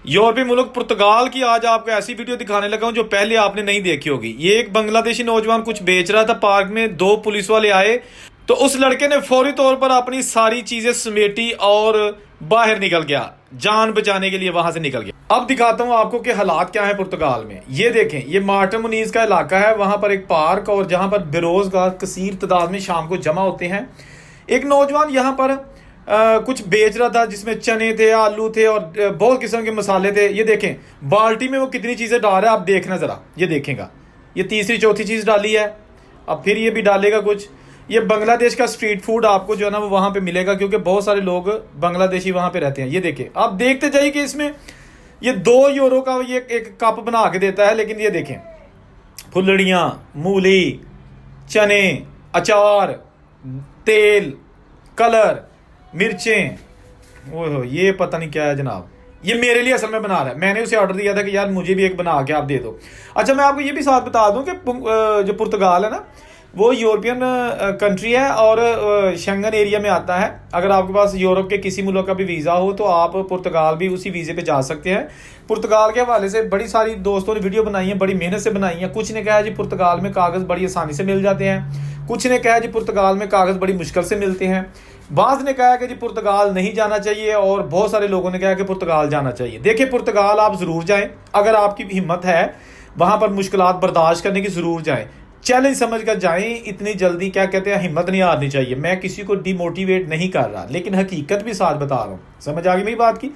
यूरोपीय मुल्क पुर्तगाल की आज आपको ऐसी वीडियो दिखाने लगा हूं जो पहले आपने नहीं देखी होगी। ये एक बांग्लादेशी नौजवान कुछ बेच रहा था, पार्क में दो पुलिस वाले आए तो उस लड़के ने फौरी तौर पर अपनी सारी चीजें समेटी और बाहर निकल गया, जान बचाने के लिए वहां से निकल गया। अब दिखाता हूं आपको कि हालात क्या है पुर्तगाल में। ये देखें, ये मार्टिन मुनीज का इलाका है, वहां पर एक पार्क और जहां पर बेरोजगार कसीर तादाद में शाम को जमा होते हैं। एक नौजवान यहाँ पर कुछ बेच रहा था जिसमें चने थे, आलू थे और बहुत किस्म के मसाले थे। ये देखें बाल्टी में वो कितनी चीजें डाल रहा है, आप देखना जरा, ये देखेगा। ये तीसरी चौथी चीज डाली है, अब फिर ये भी डालेगा कुछ। ये बांग्लादेश का स्ट्रीट फूड आपको जो है ना वो वहां पे मिलेगा, क्योंकि बहुत सारे लोग बांग्लादेशी वहां पे रहते हैं। ये देखें, आप देखते जाइए कि इसमें ये 2 यूरो का ये एक कप बना के देता है, लेकिन ये देखें फुलड़ियां, मूली, चने, अचार, तेल, कलर, मिर्चें, ओहो ये पता नहीं क्या है जनाब। ये मेरे लिए असल में बना रहा है, मैंने उसे ऑर्डर दिया था कि यार मुझे भी एक बना के आप दे दो। अच्छा, मैं आपको ये भी साथ बता दूं कि जो पुर्तगाल है ना वो यूरोपियन कंट्री है और शेंगन एरिया में आता है। अगर आपके पास यूरोप के किसी मुल्क का भी वीज़ा हो तो आप पुर्तगाल भी उसी वीज़े पे जा सकते हैं। पुर्तगाल के हवाले से बड़ी सारी दोस्तों ने वीडियो बनाई है, बड़ी मेहनत से बनाई है। कुछ ने कहा जी पुर्तगाल में कागज़ बड़ी आसानी से मिल जाते हैं, कुछ ने कहा जी पुर्तगाल में कागज़ बड़ी मुश्किल से मिलते हैं, बाज़ ने कहा कि जी पुर्तगाल नहीं जाना चाहिए और बहुत सारे लोगों ने कहा कि पुर्तगाल जाना चाहिए। देखिए पुर्तगाल आप ज़रूर जाएं, अगर आपकी हिम्मत है वहाँ पर मुश्किलात बर्दाश्त करने की, ज़रूर जाएं, चैलेंज समझ कर जाएं। इतनी जल्दी क्या कहते हैं हिम्मत नहीं हारनी चाहिए। मैं किसी को डिमोटिवेट नहीं कर रहा, लेकिन हकीकत भी साथ बता रहा हूँ। समझ आ गई मेरी बात की?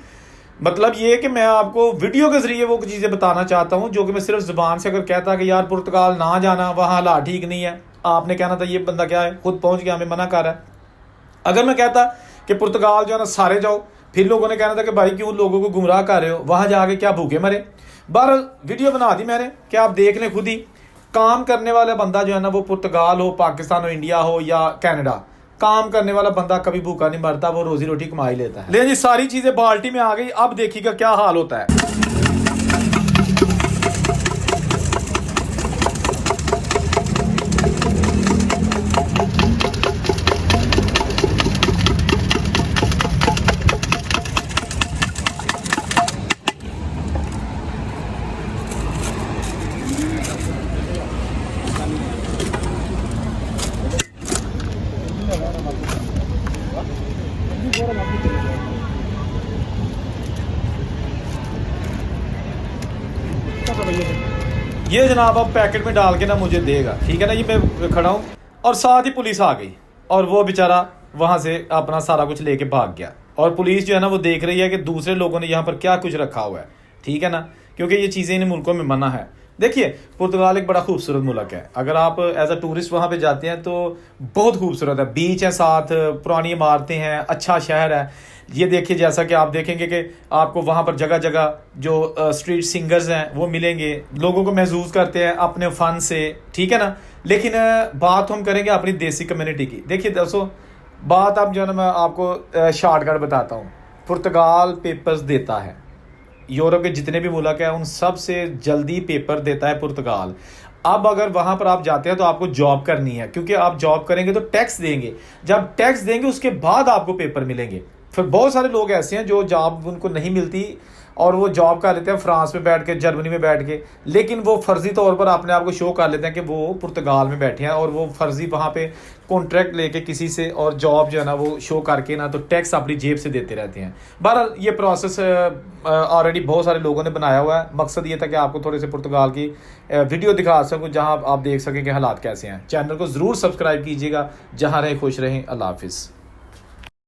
मतलब ये कि मैं आपको वीडियो के जरिए वो चीज़ें बताना चाहता हूँ जो कि मैं सिर्फ ज़ुबान से अगर कहता कि यार पुर्तगाल ना जाना, वहाँ हालात ठीक नहीं है, आपने कहना था ये बंदा क्या है, खुद पहुँच गया हमें मना कर रहा है। अगर मैं कहता कि पुर्तगाल जो है ना सारे जाओ, फिर लोगों ने कहना था कि भाई क्यों लोगों को गुमराह कर रहे हो, वहाँ जाके क्या भूखे मरे। बहरहाल वीडियो बना दी मैंने कि आप देख लें खुद ही। काम करने वाला बंदा जो है ना वो पुर्तगाल हो, पाकिस्तान हो, इंडिया हो या कनाडा, काम करने वाला बंदा कभी भूखा नहीं मरता, वो रोजी रोटी कमा ही लेता है। लेकिन जी सारी चीजें बाल्टी में आ गई, अब देखिएगा क्या हाल होता है। ये जनाब अब पैकेट में डाल के ना मुझे देगा, ठीक है ना। ये मैं खड़ा हूँ और साथ ही पुलिस आ गई और वो बेचारा वहां से अपना सारा कुछ लेके भाग गया। और पुलिस जो है ना वो देख रही है कि दूसरे लोगों ने यहाँ पर क्या कुछ रखा हुआ है, ठीक है ना, क्योंकि ये चीज़ें इन मुल्कों में मना है। देखिए पुर्तगाल एक बड़ा खूबसूरत मुल्क है, अगर आप एज अ टूरिस्ट वहाँ पे जाते हैं तो बहुत खूबसूरत है। बीच है, साथ पुरानी इमारतें हैं, अच्छा शहर है। ये देखिए जैसा कि आप देखेंगे कि आपको वहाँ पर जगह जगह जो स्ट्रीट सिंगर्स हैं वो मिलेंगे, लोगों को महसूस करते हैं अपने फ़न से, ठीक है ना। लेकिन बात हम करेंगे अपनी देसी कम्युनिटी की। देखिए दोस्तों, बात अब जो है ना मैं आपको शॉर्टकट बताता हूँ। पुर्तगाल पेपर्स देता है, यूरोप के जितने भी मुल्क हैं उन सब से जल्दी पेपर देता है पुर्तगाल। अब अगर वहां पर आप जाते हैं तो आपको जॉब करनी है, क्योंकि आप जॉब करेंगे तो टैक्स देंगे, जब टैक्स देंगे उसके बाद आपको पेपर मिलेंगे। फिर बहुत सारे लोग ऐसे हैं जो जॉब उनको नहीं मिलती और वो जॉब कर लेते हैं फ्रांस में बैठ के, जर्मनी में बैठ के, लेकिन वो फर्जी तौर पर अपने आप को शो कर लेते हैं कि वो पुर्तगाल में बैठे हैं और वो फर्जी वहाँ पे कॉन्ट्रैक्ट लेके किसी से और जॉब जो है ना वो शो करके ना तो टैक्स अपनी जेब से देते रहते हैं। बहरहाल ये प्रोसेस ऑलरेडी बहुत सारे लोगों ने बनाया हुआ है। मकसद ये था कि आपको थोड़े से पुर्तगाल की वीडियो दिखा सकूँ जहाँ आप देख सकें कि हालात कैसे हैं। चैनल को ज़रूर सब्सक्राइब कीजिएगा। जहाँ रहें खुश रहें। अल्लाह हाफिज़।